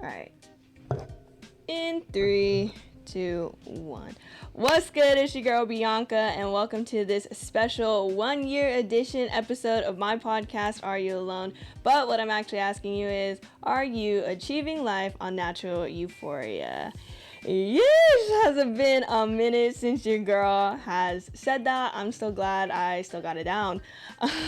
All right. In 3, 2, 1. What's good? It's your girl Bianca, and welcome to this special 1-year edition episode of my podcast, Are You Alone? But what I'm actually asking you is, are you achieving life on natural euphoria? Yes, has it been a minute since your girl has said that? I'm still glad I still got it down.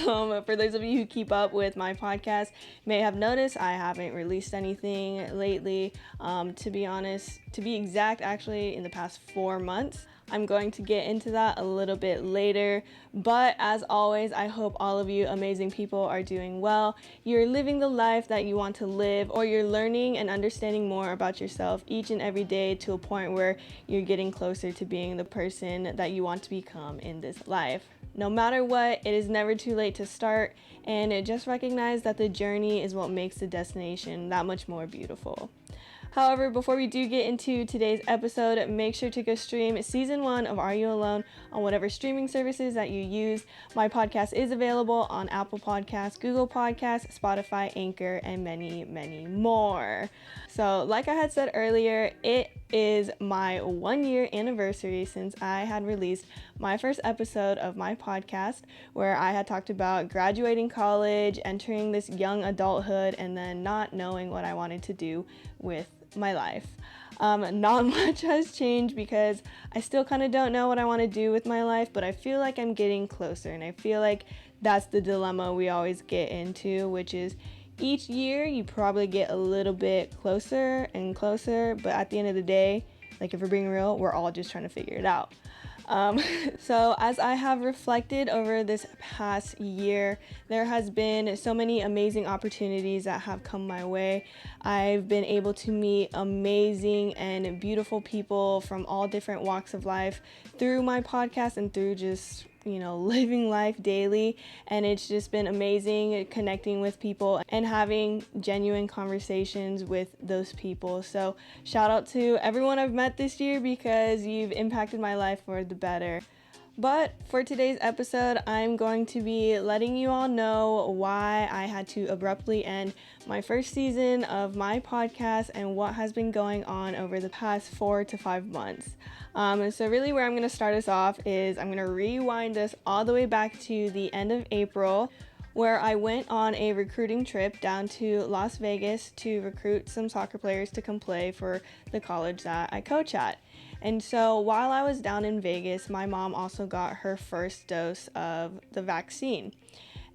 For those of you who keep up with my podcast, may have noticed I haven't released anything lately. To be honest, to be exact, actually, in the past 4 months. I'm going to get into that a little bit later, but as always, I hope all of you amazing people are doing well. You're living the life that you want to live, or you're learning and understanding more about yourself each and every day to a point where you're getting closer to being the person that you want to become in this life. No matter what, it is never too late to start, and just recognize that the journey is what makes the destination that much more beautiful. However, before we do get into today's episode, make sure to go stream season 1 of Are You Alone on whatever streaming services that you use. My podcast is available on Apple Podcasts, Google Podcasts, Spotify, Anchor, and many, many more. So, like I had said earlier, it is my 1-year anniversary since I had released my first episode of my podcast, where I had talked about graduating college, entering this young adulthood, and then not knowing what I wanted to do with my life. Not much has changed because I still kind of don't know what I want to do with my life, but I feel like I'm getting closer, and I feel like that's the dilemma we always get into, which is each year you probably get a little bit closer and closer, but at the end of the day, like if we're being real, we're all just trying to figure it out. So as I have reflected over this past year, there has been so many amazing opportunities that have come my way. I've been able to meet amazing and beautiful people from all different walks of life through my podcast and through just living life daily, and it's just been amazing connecting with people and having genuine conversations with those people. So shout out to everyone I've met this year because you've impacted my life for the better. But for today's episode, I'm going to be letting you all know why I had to abruptly end my first season of my podcast and what has been going on over the past 4 to 5 months. So really where I'm going to start us off is I'm going to rewind us all the way back to the end of April, where I went on a recruiting trip down to Las Vegas to recruit some soccer players to come play for the college that I coach at. And so while I was down in Vegas, my mom also got her first dose of the vaccine.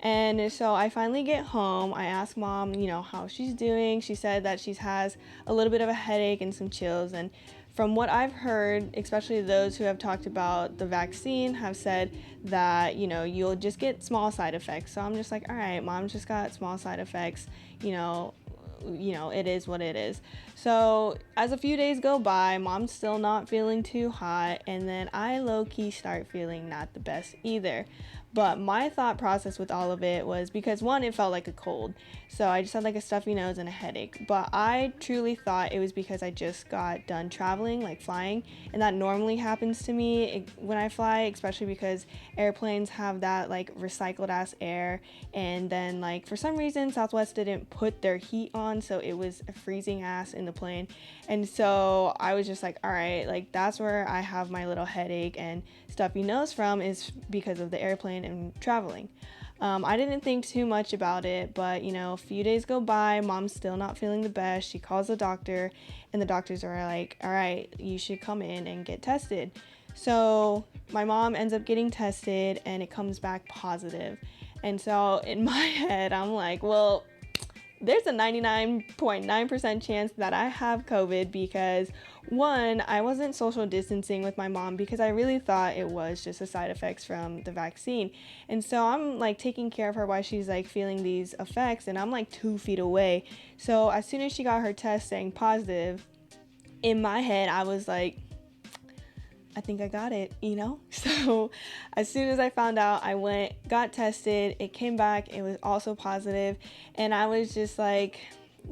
And so I finally get home. I ask mom, how she's doing. She said that she has a little bit of a headache and some chills. And from what I've heard, especially those who have talked about the vaccine have said that, you'll just get small side effects. So I'm just like, all right, mom just got small side effects, it is what it is. So as a few days go by, mom's still not feeling too hot, and then I low-key start feeling not the best either. But my thought process with all of it was because one, it felt like a cold. So I just had like a stuffy nose and a headache. But I truly thought it was because I just got done traveling, like flying. And that normally happens to me when I fly, especially because airplanes have that like recycled ass air. And then like for some reason, Southwest didn't put their heat on. So it was freezing ass in the plane. And so I was just like, all right, like that's where I have my little headache and stuffy nose from, is because of the airplane and traveling. I didn't think too much about it, but a few days go by, mom's still not feeling the best. She calls the doctor, and the doctors are like, all right, you should come in and get tested. So my mom ends up getting tested, and it comes back positive. And so in my head, I'm like, well, there's a 99.9% chance that I have COVID because one, I wasn't social distancing with my mom because I really thought it was just the side effects from the vaccine. And so I'm like taking care of her while she's like feeling these effects, and I'm like 2 feet away. So as soon as she got her test saying positive, in my head, I was like, I think I got it, So as soon as I found out, I went, got tested, it came back, it was also positive, and I was just like,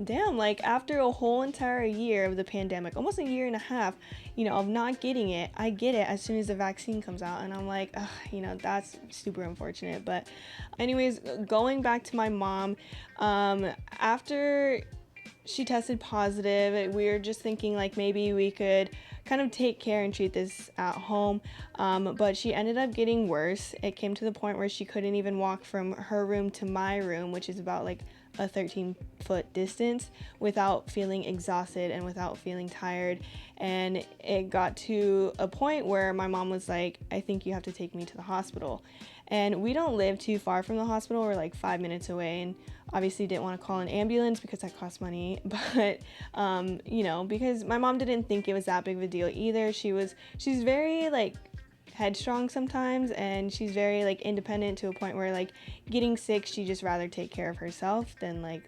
damn, like after a whole entire year of the pandemic, almost a year and a half, of not getting it, I get it as soon as the vaccine comes out, and I'm like, that's super unfortunate. But anyways, going back to my mom, after she tested positive. We were just thinking like maybe we could kind of take care and treat this at home, but she ended up getting worse. It came to the point where she couldn't even walk from her room to my room, which is about like a 13-foot distance, without feeling exhausted and without feeling tired. And it got to a point where my mom was like, I think you have to take me to the hospital. And we don't live too far from the hospital. We're like 5 minutes away, and obviously didn't want to call an ambulance because that costs money. But because my mom didn't think it was that big of a deal either. She's very like headstrong sometimes, and she's very like independent to a point where like getting sick, she just rather take care of herself than like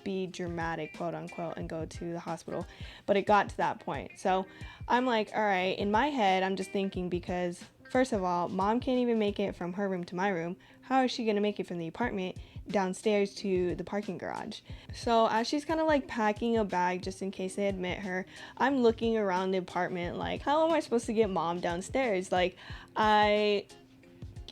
be dramatic, quote unquote, and go to the hospital. But it got to that point, so I'm like, all right, in my head I'm just thinking, because first of all, mom can't even make it from her room to my room. How is she gonna make it from the apartment downstairs to the parking garage? So as she's kind of like packing a bag just in case they admit her, I'm looking around the apartment like, how am I supposed to get mom downstairs? Like,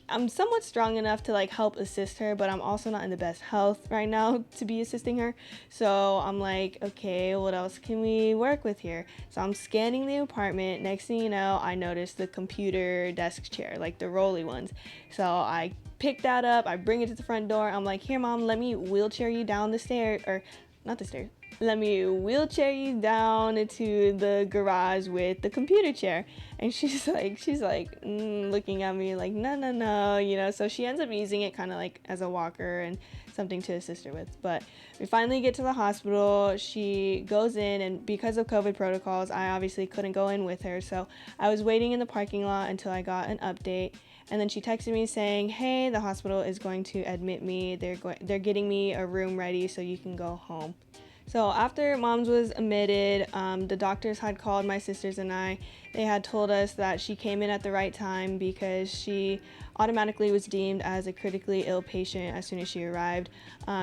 I'm somewhat strong enough to like help assist her, but I'm also not in the best health right now to be assisting her. So I'm like, okay, what else can we work with here? So I'm scanning the apartment. Next thing you know, I notice the computer desk chair, like the rolly ones. So I pick that up, I bring it to the front door. I'm like, here mom, let me wheelchair you down the stairs, or not the stairs. Let me wheelchair you down to the garage with the computer chair. And she's like looking at me like, no. So she ends up using it kind of like as a walker and something to assist her with. But we finally get to the hospital. She goes in, and because of COVID protocols, I obviously couldn't go in with her. So I was waiting in the parking lot until I got an update. And then she texted me saying, hey, the hospital is going to admit me. They're getting me a room ready so you can go home. So after mom's was admitted, the doctors had called my sisters and I. They had told us that she came in at the right time because she automatically was deemed as a critically ill patient as soon as she arrived.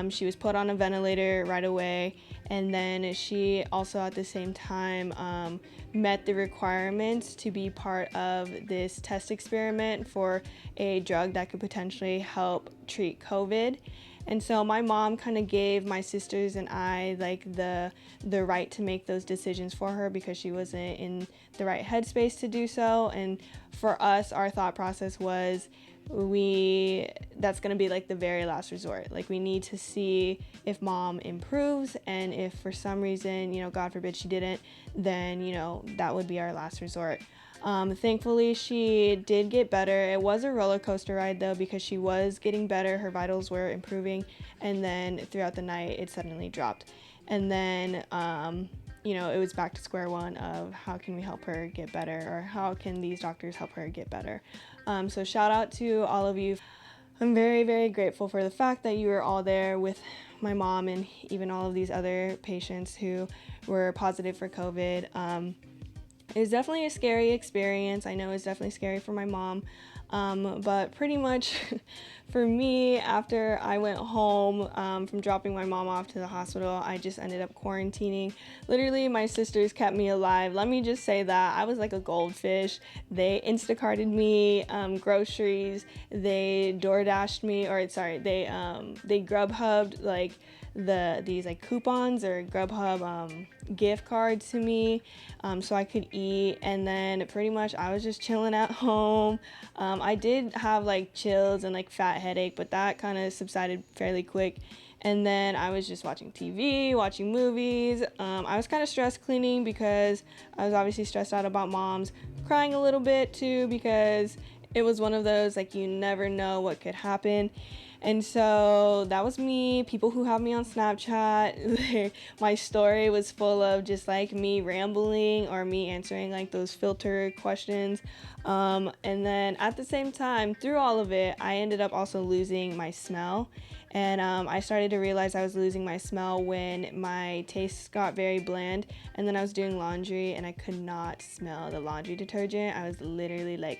She was put on a ventilator right away, and then she also at the same time met the requirements to be part of this test experiment for a drug that could potentially help treat COVID. And so my mom kind of gave my sisters and I like the right to make those decisions for her because she wasn't in the right headspace to do so. And for us, our thought process was that's going to be like the very last resort. Like, we need to see if mom improves, and if for some reason, God forbid she didn't, then, that would be our last resort. Thankfully, she did get better. It was a roller coaster ride though, because she was getting better. Her vitals were improving, and then throughout the night it suddenly dropped. And then, it was back to square one of how can we help her get better, or how can these doctors help her get better. So shout out to all of you. I'm very, very grateful for the fact that you were all there with my mom and even all of these other patients who were positive for COVID. It was definitely a scary experience. I know it was definitely scary for my mom. But pretty much for me, after I went home from dropping my mom off to the hospital, I just ended up quarantining. Literally, my sisters kept me alive. Let me just say that. I was like a goldfish. They Instacarted me groceries. They DoorDashed me, they Grubhubbed like these like coupons or Grubhub gift cards to me so I could eat. And then pretty much I was just chilling at home. I did have like chills and like fat headache, but that kind of subsided fairly quick. And then I was just watching TV, watching movies. I was kind of stress cleaning because I was obviously stressed out about mom's, crying a little bit too because it was one of those like you never know what could happen. And so that was me. People who have me on Snapchat, my story was full of just like me rambling or me answering like those filter questions. And then at the same time, through all of it, I ended up also losing my smell. And I started to realize I was losing my smell when my tastes got very bland. And then I was doing laundry and I could not smell the laundry detergent. I was literally like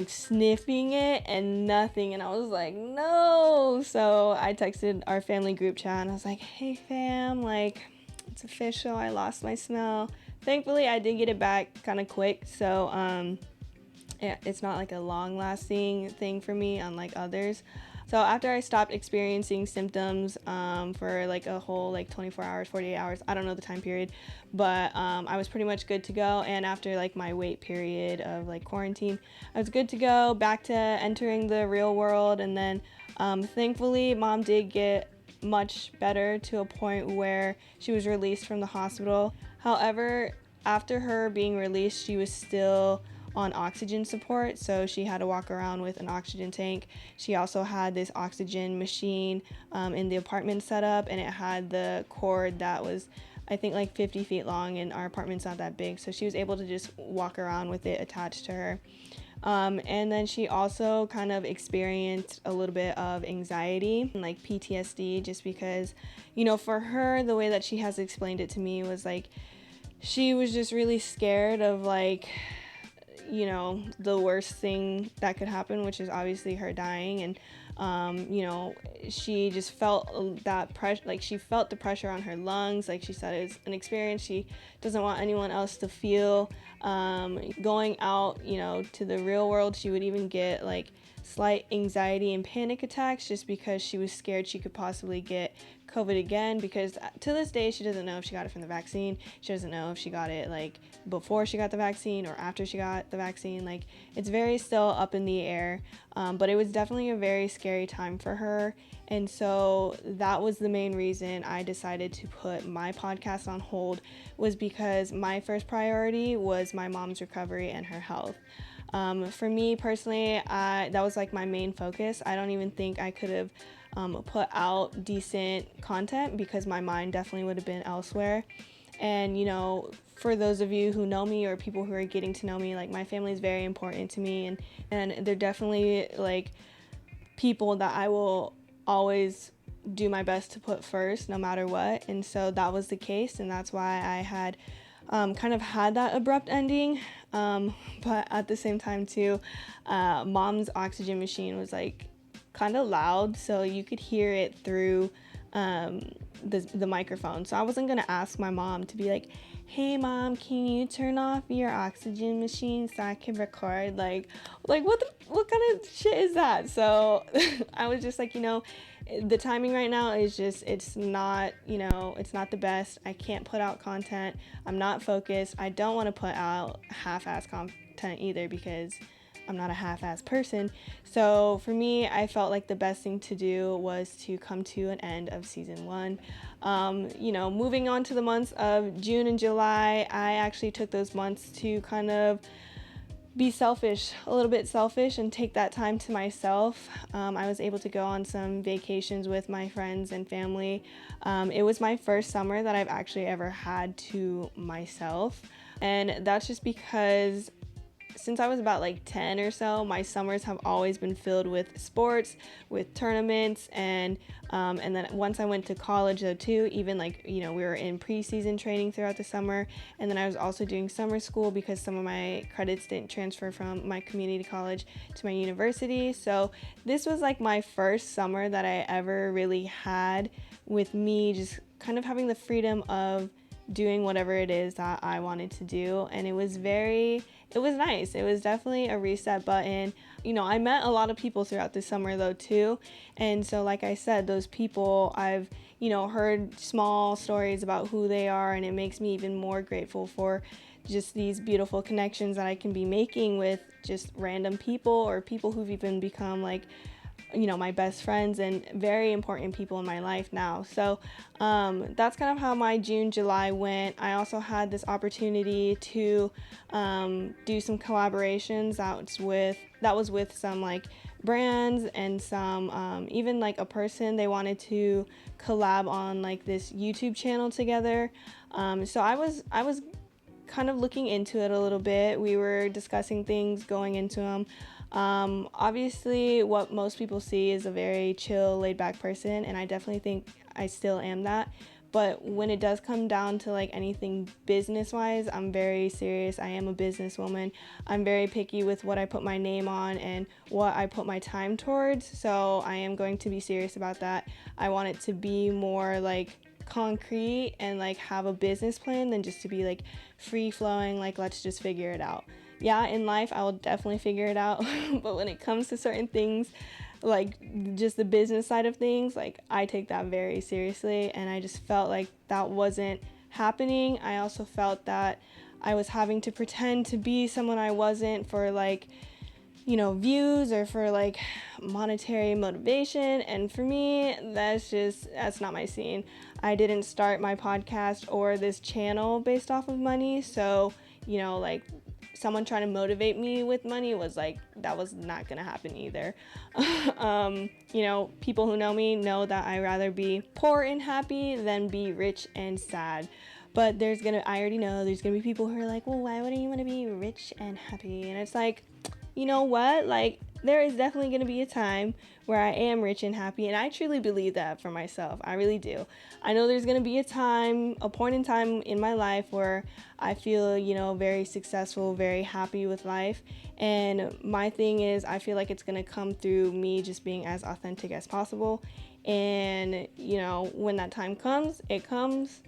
sniffing it and nothing. And I was like, no. So I texted our family group chat and I was like, hey fam, like it's official. I lost my smell. Thankfully, I did get it back kind of quick. So it's not like a long lasting thing for me, unlike others. So after I stopped experiencing symptoms for like a whole like 24 hours, 48 hours, I don't know the time period, but I was pretty much good to go. And after like my wait period of like quarantine, I was good to go, back to entering the real world. And then thankfully mom did get much better to a point where she was released from the hospital. However, after her being released, she was still on oxygen support, so she had to walk around with an oxygen tank. She also had this oxygen machine in the apartment set up, and it had the cord that was, I think, like 50 feet long, and our apartment's not that big, so she was able to just walk around with it attached to her. And then she also kind of experienced a little bit of anxiety, like PTSD, just because, for her, the way that she has explained it to me was like, she was just really scared of like, the worst thing that could happen, which is obviously her dying. And she just felt that pressure, like she felt the pressure on her lungs. Like she said, it's an experience she doesn't want anyone else to feel. Going out, to the real world, she would even get like slight anxiety and panic attacks just because she was scared she could possibly get COVID again, because to this day she doesn't know if she got it from the vaccine. She doesn't know if she got it like before she got the vaccine or after she got the vaccine. Like, it's very still up in the air, but it was definitely a very scary time for her. And so that was the main reason I decided to put my podcast on hold, was because my first priority was my mom's recovery and her health. For me personally, that was like my main focus. I don't even think I could have put out decent content because my mind definitely would have been elsewhere. And for those of you who know me or people who are getting to know me, like, my family is very important to me, and they're definitely like people that I will always do my best to put first no matter what. And so that was the case, and that's why I had kind of had that abrupt ending. But at the same time too, mom's oxygen machine was like kind of loud, so you could hear it through the microphone. So I wasn't gonna ask my mom to be like, hey mom, can you turn off your oxygen machine so I can record? Like what kind of shit is that? So I was just like, the timing right now is just, it's not the best. I can't put out content. I'm not focused. I don't want to put out half-ass content either, because I'm not a half-ass person. So for me, I felt like the best thing to do was to come to an end of season 1. Moving on to the months of June and July, I actually took those months to kind of be selfish, a little bit selfish, and take that time to myself. I was able to go on some vacations with my friends and family. It was my first summer that I've actually ever had to myself. And that's just because since I was about like 10 or so, my summers have always been filled with sports, with tournaments, and then once I went to college though too, even like, we were in preseason training throughout the summer, and then I was also doing summer school because some of my credits didn't transfer from my community college to my university. So this was like my first summer that I ever really had with me just kind of having the freedom of doing whatever it is that I wanted to do. And it was nice. It was definitely a reset button. I met a lot of people throughout the summer though too. And so like I said, those people, I've, heard small stories about who they are, and it makes me even more grateful for just these beautiful connections that I can be making with just random people, or people who've even become like, my best friends and very important people in my life now. So that's kind of how my June, July went. I also had this opportunity to do some collaborations that was with some like brands and some even like a person. They wanted to collab on like this YouTube channel together. So I was kind of looking into it a little bit. We were discussing things going into them. Obviously what most people see is a very chill, laid back person, and I definitely think I still am that. But when it does come down to like anything business wise, I'm very serious. I am a businesswoman. I'm very picky with what I put my name on and what I put my time towards. So I am going to be serious about that. I want it to be more like concrete and like have a business plan than just to be like free flowing, like let's just figure it out. Yeah, in life I will definitely figure it out, but when it comes to certain things, like just the business side of things, like I take that very seriously, and I just felt like that wasn't happening. I also felt that I was having to pretend to be someone I wasn't for like, you know, views or for like monetary motivation. And for me, that's not my scene. I didn't start my podcast or this channel based off of money. So, you know, like someone trying to motivate me with money was like, that was not gonna happen either. You know, people who know me know that I rather be poor and happy than be rich and sad. But I already know there's gonna be people who are like, well, why wouldn't you want to be rich and happy? And it's like, you know what? Like, there is definitely going to be a time where I am rich and happy, and I truly believe that for myself. I really do. I know there's going to be a point in time in my life where I feel, you know, very successful, very happy with life. And my thing is, I feel like it's going to come through me just being as authentic as possible. And, you know, when that time comes, it comes.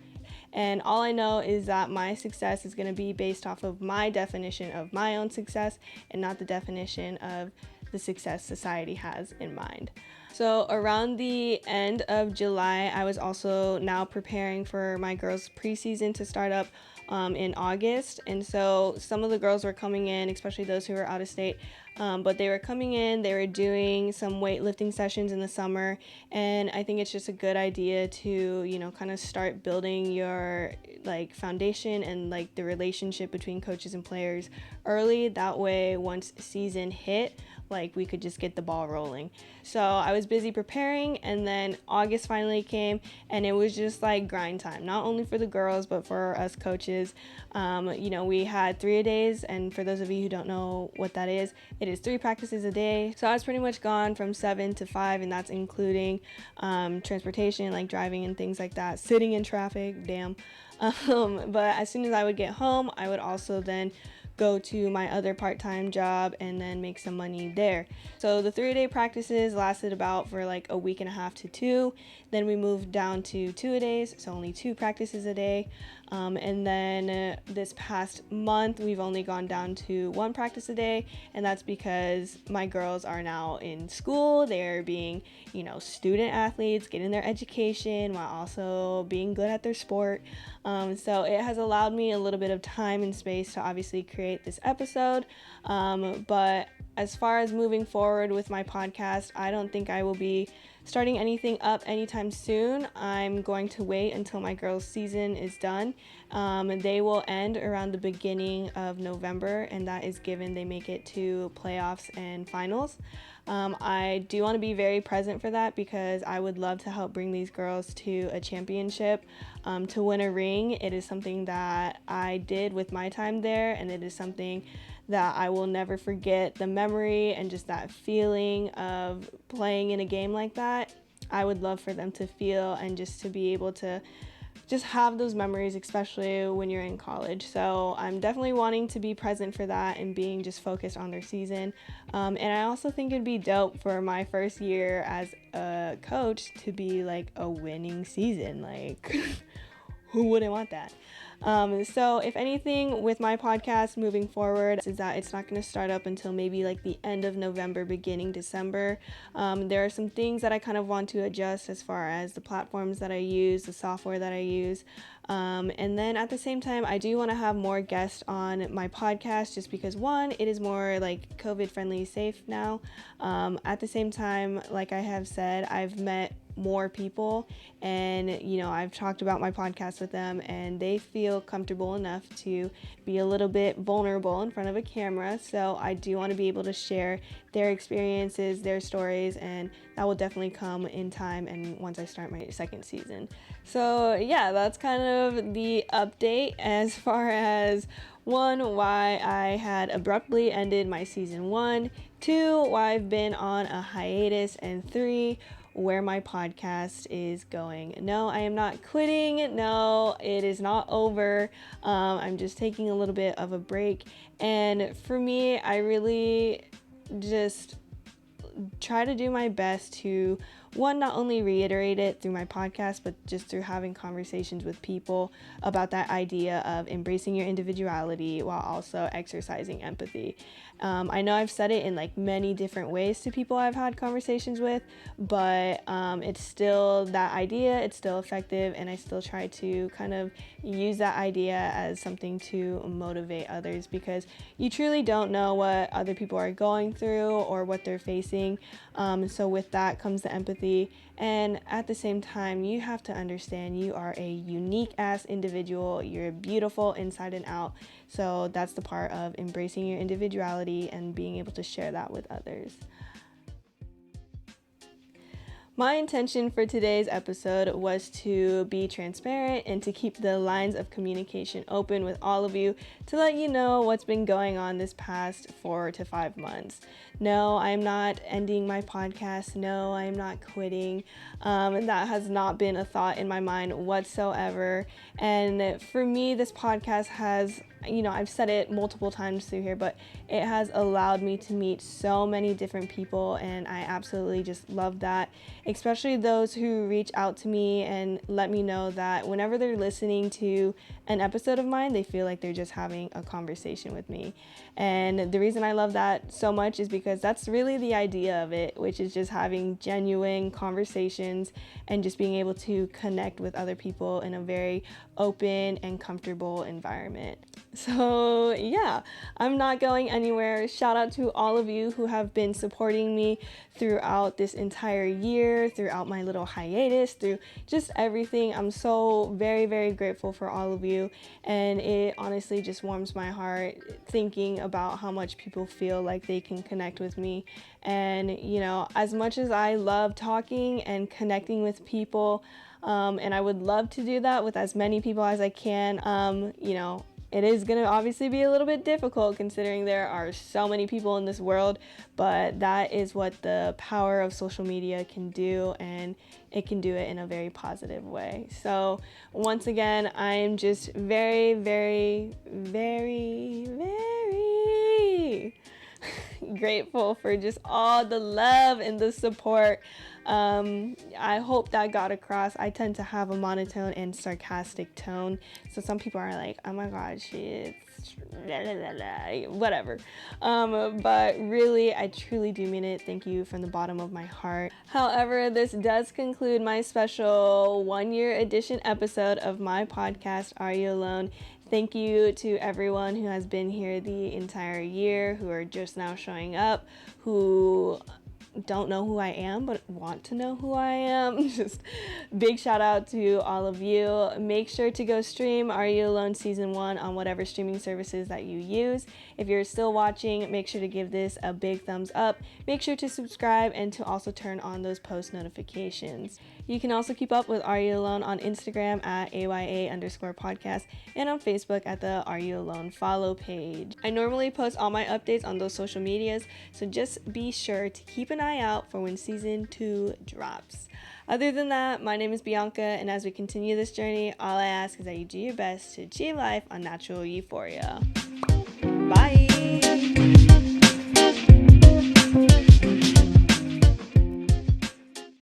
And all I know is that my success is going to be based off of my definition of my own success and not the definition of the success society has in mind. So around the end of July, I was also now preparing for my girls' preseason to start up in August. And so some of the girls were coming in, especially those who were out of state, but they were coming in, they were doing some weightlifting sessions in the summer. And I think it's just a good idea to, you know, kind of start building your like foundation and like the relationship between coaches and players early. That way, once season hit, like we could just get the ball rolling. So I was busy preparing, and then August finally came, and it was just like grind time, not only for the girls but for us coaches. You know, we had 3-a-days, and for those of you who don't know what that is, it is 3 practices a day. So I was pretty much gone from 7 to 5, and that's including transportation, like driving and things like that, sitting in traffic, damn. But as soon as I would get home, I would also then go to my other part-time job and then make some money there. So the 3-a-day practices lasted about for like a week and a half to 2. Then we moved down to 2-a-days, so only 2 practices a day. And then this past month, we've only gone down to 1 practice a day, and that's because my girls are now in school. They're being, you know, student athletes, getting their education while also being good at their sport. So it has allowed me a little bit of time and space to obviously create this episode. But as far as moving forward with my podcast, I don't think I will be starting anything up anytime soon. I'm going to wait until my girls' season is done. They will end around the beginning of November, and that is given they make it to playoffs and finals. I do want to be very present for that because I would love to help bring these girls to a championship, to win a ring. It is something that I did with my time there, and it is something that I will never forget. The memory and just that feeling of playing in a game like that, I would love for them to feel and just to be able to just have those memories, especially when you're in college. So I'm definitely wanting to be present for that and being just focused on their season. And I also think it'd be dope for my first year as a coach to be like a winning season. Like, who wouldn't want that? So if anything with my podcast moving forward is that it's not going to start up until maybe like the end of November, beginning December. There are some things that I kind of want to adjust as far as the platforms that I use, the software that I use. And then at the same time, I do want to have more guests on my podcast just because, one, it is more like COVID friendly, safe now. At the same time, like I have said, I've met more people, and you know, I've talked about my podcast with them, and they feel comfortable enough to be a little bit vulnerable in front of a camera. So I do want to be able to share their experiences, their stories, and that will definitely come in time and once I start my second season. So yeah, that's kind of the update as far as 1, why I had abruptly ended my season 1, 2, why I've been on a hiatus, and 3, where my podcast is going. No, I am not quitting. No, it is not over. I'm just taking a little bit of a break. And for me, I really just try to do my best to not only reiterate it through my podcast, but just through having conversations with people about that idea of embracing your individuality while also exercising empathy. I know I've said it in like many different ways to people I've had conversations with, but it's still that idea, it's still effective, and I still try to kind of use that idea as something to motivate others, because you truly don't know what other people are going through or what they're facing. So with that comes the empathy, and at the same time, you have to understand you are a unique ass individual. You're beautiful inside and out. So that's the part of embracing your individuality and being able to share that with others. My intention for today's episode was to be transparent and to keep the lines of communication open with all of you to let you know what's been going on this past 4 to 5 months. No, I'm not ending my podcast. No, I'm not quitting. And that has not been a thought in my mind whatsoever. And for me, this podcast has, I've said it multiple times through here, but it has allowed me to meet so many different people, and I absolutely just love that, especially those who reach out to me and let me know that whenever they're listening to an episode of mine, they feel like they're just having a conversation with me. And the reason I love that so much is because that's really the idea of it, which is just having genuine conversations and just being able to connect with other people in a very open and comfortable environment. So yeah, I'm not going anywhere. Shout out to all of you who have been supporting me throughout this entire year, throughout my little hiatus, through just everything. I'm so very, very grateful for all of you, and it honestly just warms my heart thinking about how much people feel like they can connect with me. And as much as I love talking and connecting with people, and I would love to do that with as many people as I can, it is going to obviously be a little bit difficult considering there are so many people in this world, but that is what the power of social media can do, and it can do it in a very positive way. So once again, I'm just very, very, very, very grateful for just all the love and the support. I hope that got across. I tend to have a monotone and sarcastic tone, so some people are like, oh my god, she's whatever. But really, I truly do mean it. Thank you from the bottom of my heart. However, this does conclude my special 1-year edition episode of my podcast, Are You Alone? Thank you to everyone who has been here the entire year, who are just now showing up, who don't know who I am but want to know who I am. Just big shout out to all of you. Make sure to go stream Are You Alone Season 1 on whatever streaming services that you use. If you're still watching, make sure to give this a big thumbs up. Make sure to subscribe and to also turn on those post notifications. You can also keep up with Are You Alone on Instagram at AYA_podcast and on Facebook at the Are You Alone follow page. I normally post all my updates on those social medias, so just be sure to keep an eye out for when season 2 drops. Other than that, my name is Bianca, and as we continue this journey, all I ask is that you do your best to achieve life on natural euphoria.